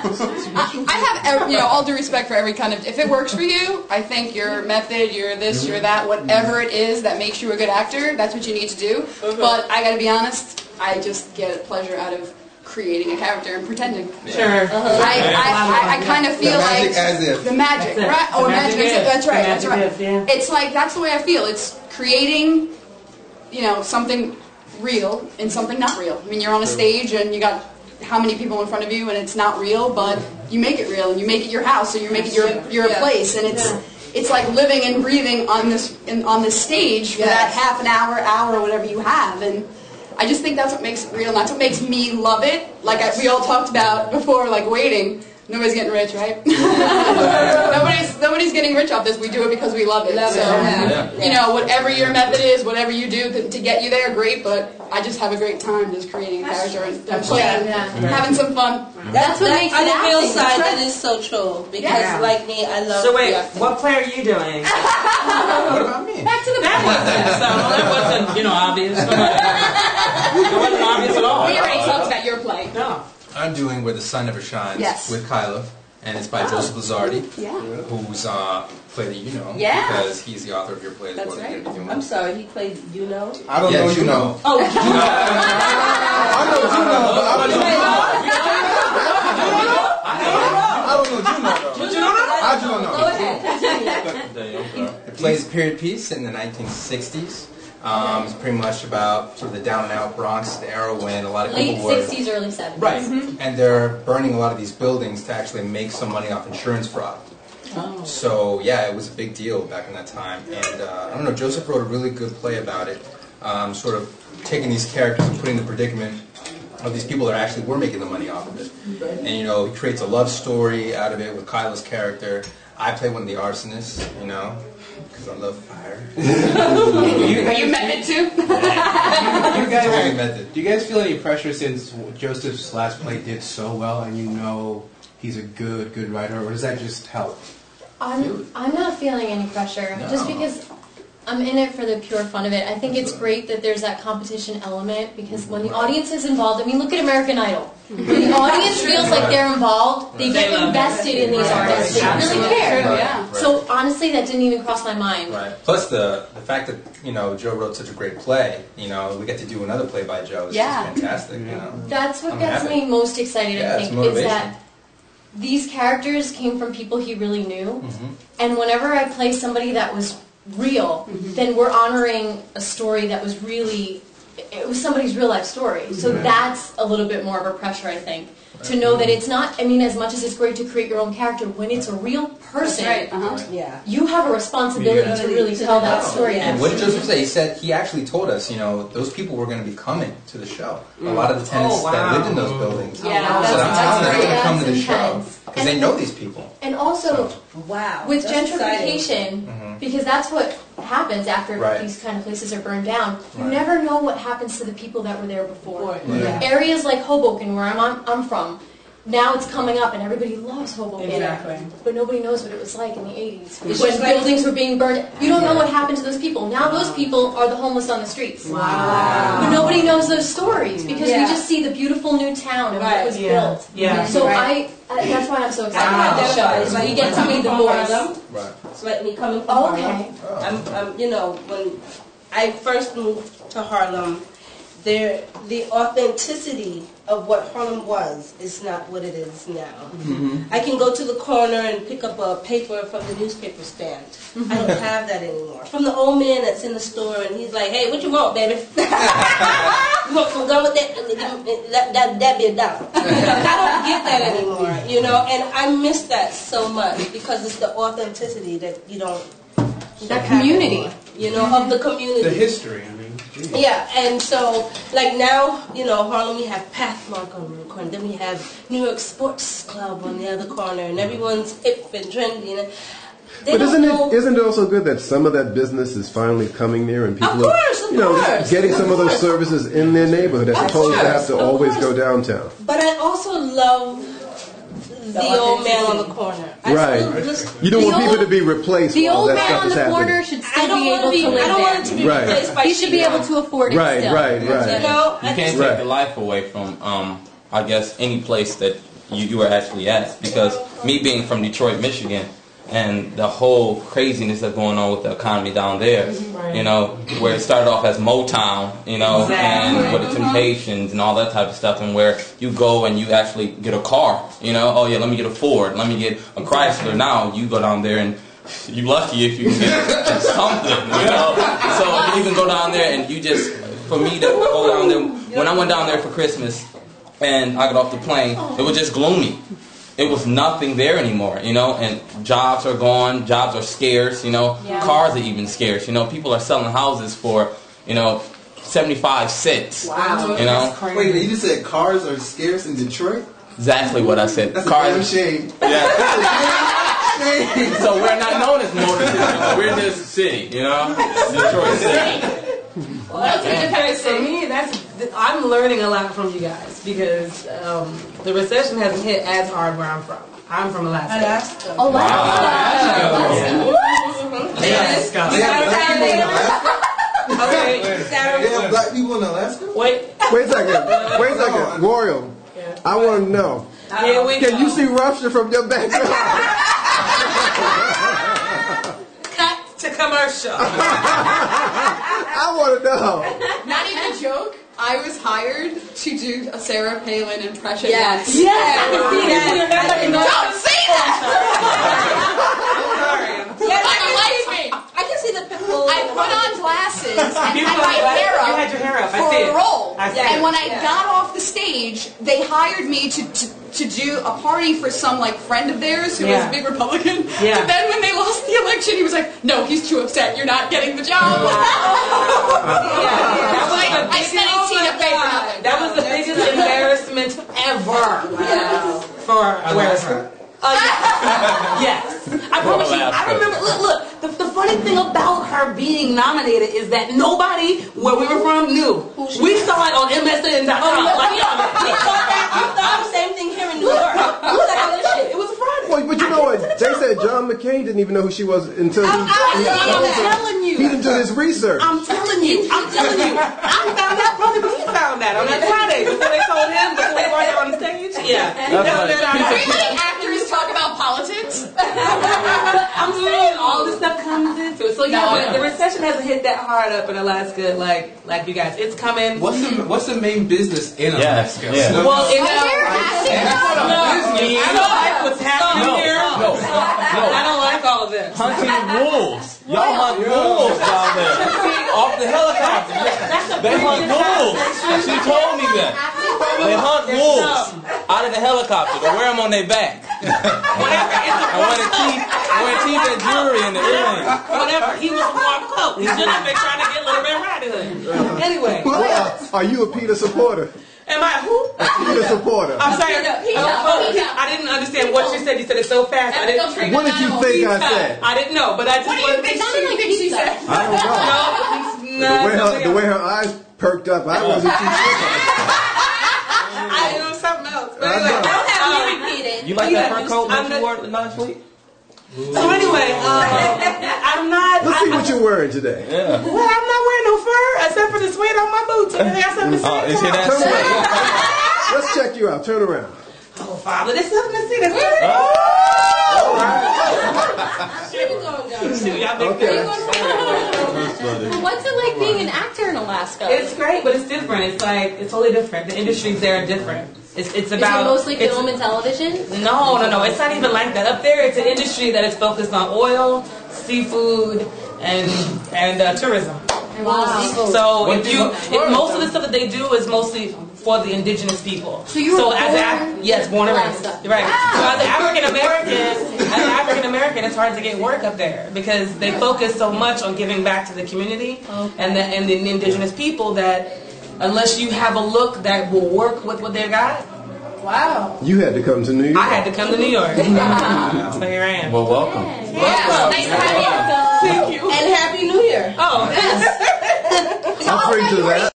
I have, all due respect for every kind of. If it works for you, I think your method, your this, your that, whatever it is that makes you a good actor, that's what you need to do. But I got to be honest, I just get pleasure out of creating a character and pretending. Sure. I kind of feel like the magic, right? Oh, magic. That's right. That's right. It's like that's the way I feel. It's creating, something real and something not real. I mean, you're on a stage and you got how many people in front of you, and it's not real, but you make it real and you make it your house, so you make it your place, and it's like living and breathing on this stage for that half an hour, whatever you have, and I just think that's what makes it real, and that's what makes me love it. Like we all talked about before, like waiting. Nobody's getting rich, right? nobody's getting rich off this. We do it because we love it. Whatever your method is, whatever you do to get you there, great. But I just have a great time just creating a character and playing, having some fun. That's what makes it on the real side. That is so true. Because like me, I love. So wait, what play are you doing? What about me? Back to the point. That wasn't, obvious. It wasn't obvious at all. We already talked about your play. No. I'm doing Where the Sun Never Shines with Kyla, and it's by Joseph Lizardi, who's play that you know, because he's the author of your play as well. Right. I'm sorry, he played Juno? I don't know Juno. Oh, Juno. I know Juno, but I don't know Juno, though. I do know. Go ahead. It plays a period piece in the 1960s. It's pretty much about sort of the down and out Bronx era when a lot of people were... Late 60s, early 70s. Right. And they're burning a lot of these buildings to actually make some money off insurance fraud. Oh. So, yeah, it was a big deal back in that time. And, I don't know, Joseph wrote a really good play about it, sort of taking these characters and putting the predicament of these people that actually were making the money off of it. And, he creates a love story out of it with Kyla's character. I play one of the arsonists, because I love fire. Are you method too? Do you guys feel any pressure since Joseph's last play did so well and he's a good writer, or does that just help? I'm not feeling any pressure, just because I'm in it for the pure fun of it. I think it's great that there's that competition element, because when the audience is involved, I mean, look at American Idol. When the audience feels like they're involved, they get invested in these artists. They really care. So honestly, that didn't even cross my mind. Right. Plus the fact that Joe wrote such a great play. We get to do another play by Joe. It's just fantastic. That's what gets me most excited. I think is that these characters came from people he really knew, and whenever I play somebody that was real, then we're honoring a story that was really, it was somebody's real life story. So that's a little bit more of a pressure, I think, to know that it's not, I mean, as much as it's great to create your own character, when it's a real person, you have a responsibility to really tell that story. And what did Joseph say? He said, he actually told us, those people were going to be coming to the show. A lot of the tenants that lived in those buildings. So I'm telling them they're going to come to the show, because they know these people. And also, with gentrification, because that's what happens after these kind of places are burned down, you never know what happens to the people that were there before. Areas like Hoboken, where I'm from, now it's coming up and everybody loves Hoboken, but nobody knows what it was like in the 80s when buildings were being burned. You don't know what happened to those people. Now those people are the homeless on the streets. But nobody knows those stories because we just see the beautiful new town and what was built. So that's why I'm so excited about this show. Is we get to be the voice. It's like me coming from Harlem. When I first moved to Harlem, the authenticity of what Harlem was is not what it is now. I can go to the corner and pick up a paper from the newspaper stand. I don't have that anymore. From the old man that's in the store and he's like, "Hey, what you want, baby? You want some gum with that? That'd be $1." I don't get that anymore, and I miss that so much because it's the authenticity that you don't. That community, of the community. The history, Yeah, and so, like now, Harlem, we have Pathmark on the corner, then we have New York Sports Club on the other corner, and everyone's hip and trendy. But isn't it also good that some of that business is finally coming near and people are getting some of those services in their neighborhood as opposed to have to always go downtown? But I also love the old man on the corner. You don't want people to be replaced. The old man on the corner should still be able to live there. I don't want it to be replaced by He should be able to afford it still. Right. You can't take the life away from, I guess, any place that you were actually at. Because me being from Detroit, Michigan, and the whole craziness that's going on with the economy down there, you know, where it started off as Motown, you know, and with the Temptations and all that type of stuff, and where you go and you actually get a car, you know, oh yeah, let me get a Ford, let me get a Chrysler. Now you go down there and you lucky if you can get something, you know. So you can go down there and you just, for me to go down there, when I went down there for Christmas and I got off the plane, it was just gloomy. It was nothing there anymore, you know, and jobs are gone, jobs are scarce, you know, cars are even scarce, you know, people are selling houses for, you know, 75 cents. Wow. You know? Wait, you just said cars are scarce in Detroit? Exactly what I said. That's cars a shame. Yeah. So we're not known as Motor City, we're just city, you know? Detroit City. Well, for me, I'm learning a lot from you guys because the recession hasn't hit as hard where I'm from. I'm from Alaska. Oh, wow. Alaska. Okay, they have black people in Alaska? Wait a second. Royal, I want to know. Can you see Russia from your background? Cut to commercial. I want to know. Not even a joke. I was hired to do a Sarah Palin impression. Yes. Once. Yes. Don't say that. I can see the people. I put on glasses and had my hair up. You had your hair up. For a role. And when I got off the stage, they hired me to do a party for some like friend of theirs who was a big Republican. Yeah. But then when they lost the election, he was like, "No, he's too upset. You're not getting the job." I spent 18 to pay for nothing. That was the biggest embarrassment ever for where yes. I promise you, I remember, look, the funny thing about her being nominated is that nobody where we were from knew. We saw it on MSN.com. We thought the same thing here in New York. We was like, oh, this shit. It was a fraud. Well, but you know what? They said John McCain didn't even know who she was until I'm telling you. He didn't do his research. I'm telling you. I found out probably when he found that on that Friday before they told him, before they brought her on the stage. Yeah. Really, actors talk about politics? I'm saying all this stuff comes into it. So yeah, the recession hasn't hit that hard up in Alaska like you guys. It's coming. What's the main business in Alaska? Yeah. Well, I don't like what's happening here. No. I don't like all of this. Hunting wolves. Y'all hunt wolves down there. Off the helicopter. They hunt wolves. She told me that. They hunt wolves out of the helicopter. They wear them on their back. I wear teeth and jewelry in the earrings. Whatever. He was a warm coat. He's just been trying to get Little Red Riding Hood. Anyway. Are you a Peter supporter? Am I who? Peter supporter. I'm sorry. I didn't understand what you said. You said it so fast. I didn't. What did you think I said? I didn't know, but I just wanted to be sure. She said. I don't know. The way her eyes perked up, I wasn't too sure. I knew something else. But Don't anyway, have me repeated. You like that fur coat that you wore last week? so anyway, I'm not. Let's see what you're wearing today. Yeah. Well, I'm not wearing no fur except for the suede on my boots. And I got something to say. Is it that Turn around. Let's check you out. Turn around. Oh, Father, there's something to see. That's What's it like being an actor in Alaska? It's great, but it's different. It's totally different. The industries there are different. It's about. Is it mostly film and television? No. It's not even like that. Up there, it's an industry that is focused on oil, seafood, and tourism. Wow. So most of the stuff that they do is mostly for the indigenous people. So you were born and raised. Right. Wow. So as an African American, it's hard to get work up there because they focus so much on giving back to the community and the indigenous people that unless you have a look that will work with what they got. Wow. You had to come to New York. I had to come to New York. So here I am. Well, welcome. Yeah. Nice to have you. Thank you. And Happy New Year. Oh. I'll bring to that.